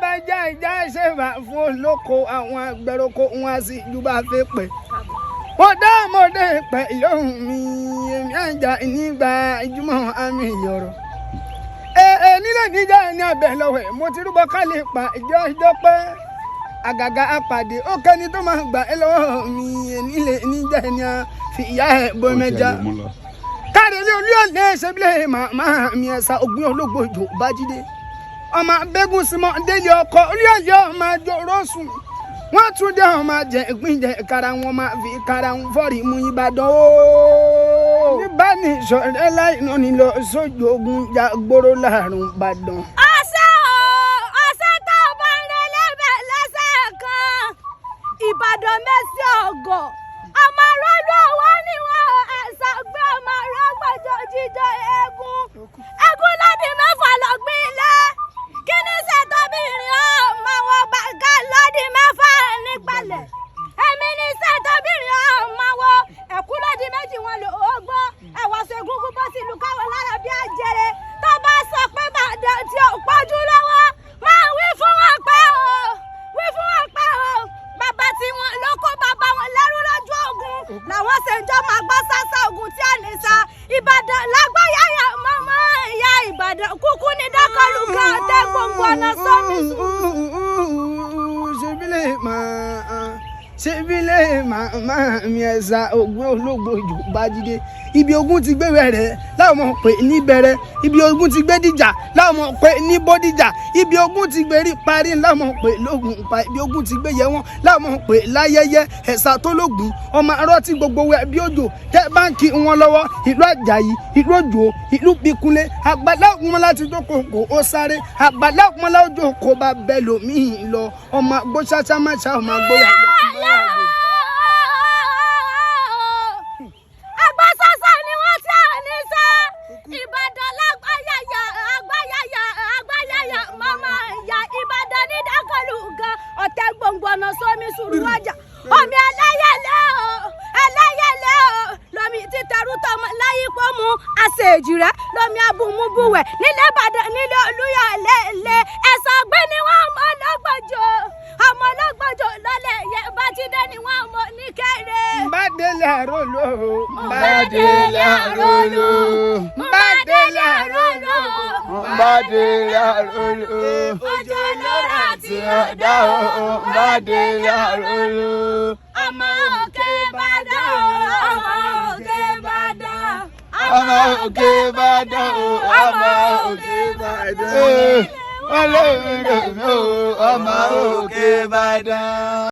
bájá ìjà ṣèbà fún olóko àwọn agbẹ̀rọ̀kọ wọn a sì ju bá a fẹ́ pẹ́. mọ̀dé pẹ̀ lóhùn mi èmi àjà nígbà ìjùmọ̀ àmì ìyọ̀rọ̀. nílé níjà ní abẹ lọ́wọ́ ẹ̀ mo ti rúbọ ká lè pa ìjọ pẹ́ àgàgà apàdé ó kẹ́ni tó máa gbà ẹ́ lọ́wọ́ mi nílé níjà ní a fi ìyá ẹ̀ bọ́ mẹ́ja. káàdì ilé olú ọ̀lẹ́ ṣẹ́bílẹ̀ màmá mi ẹ̀sà ògbìn ológbò ìjò bá jíde. ọmọ abẹ́gun símọ́ délé ọkọ̀ orí ọ̀yọ́ ọmọ àjọrò sùn wọ́n tún dé ọmọ àjẹ ìpínjẹ kára wọn máa fi kára wọn fọ́ọ̀rì mú Ìbàdàn ooo. níbà ní ìṣọ̀rẹ́ láìná nílò sójú ogun ja gbòòrò láàrún Ìbàdàn. ọ̀sẹ̀ tó bá ń rẹ lẹ́bẹ̀ lẹ́sẹ̀ kan Ìbàdàn mẹ́sì ọ̀gọ̀ ọmọ rọ́lú ọwọ́ ni wọ́n ẹ̀sà gbé ọmọ rọ́gbọ̀jọ́ jíjọ eégún lọ́dún mẹ́fà lọ́gbìn ilé kí ni sẹ́tọ́bìnrin ọmọ wọn gbàgà lọ́dún mẹ́fà nípalẹ̀ èmi ní sẹ́tọ́bìnrin ọmọ wọn ẹ̀kú lọ́dún méjì wọn lò ó gbọ́ ẹ̀wọ̀n ṣe gúngún bọ́ sí ìlú káwọn lára bí àjẹrẹ tó bá sọ pé bàdàn tí ò pọ́jú lọ́wọ́ máa wí fún wọn pé o bàbá tí wọn ló kó bàbá wọn lẹ́rú lọ́jọ́ ogun làwọn ṣe ń jọ máa gbọ́ sásá ogun tí a ní sa Ìbàdàn lágbáyàyà mọ́mọ́ ìyá Ìbàdàn kúkú ní dákọlù kan tẹ́ gbogbo ọ̀nà sọ́mi sùn. ṣebílẹ̀ màmá mi ẹ̀sà ògbìn ológbò ìjò bá jíde ibi ogun ti gbé rẹ̀ láwọn mọ̀ pé níbẹ̀rẹ̀ ibi ogun ti gbé dìjà láwọn mọ̀ pé ní bódìjà ibi ogun ti gbé rí parí láwọn mọ̀ pé lógun pa ibi ogun ti gbé yẹ wọ́n láwọn mọ̀ pé láyẹyẹ ẹ̀sà tó lógun ọmọ arọ́ tí gbogbo wẹ̀ bí òjò tẹ́ báńkì wọn lọ́wọ́ ìlú Àjàyí ìlú Òjò ìlú Bíkúnlé àgbàlá òkun láti tó kòkó ó sáré àgbàlá òkun láwùjọ kó bá bẹ́ẹ̀ lòmíì lọ ọmọ agbóṣáṣá máṣá ọmọ agbóyà agbásásá ni wọ́n tí a ní sẹ́ Ìbàdàn lágbáyàyà àgbáyàyà mọ́mọ́ ìyá Ìbàdàn ní dákọlù gan ọ̀tẹ̀ gbòǹgbò ọ̀nà sómi sùúrù wájà omi ẹlẹ́yẹlé o lomi títẹrú tọmọ láyé pọ́ mu àṣejì rẹ lomi abùmúbùwẹ̀ nílẹ̀ Ìbàdàn nílẹ̀ Olúyọ̀lé ẹ̀sọ́ ọgbẹ́ ni wọ́n ọmọ ọlọ́gbọ́jọ lọ́lẹ̀ yẹ bájídé ni wọ́n ọmọ oníkéré. Mbadele arolo ojo lóra tí ọ̀dà o Mbadele arolo ọmọ òkè Ìbàdàn ọmọ òkè Ìbàdàn ọmọ òkè Ìbàdàn ọmọ òkè Ìbàdàn ọlọ́run ọmọ òkè Ìbàdàn.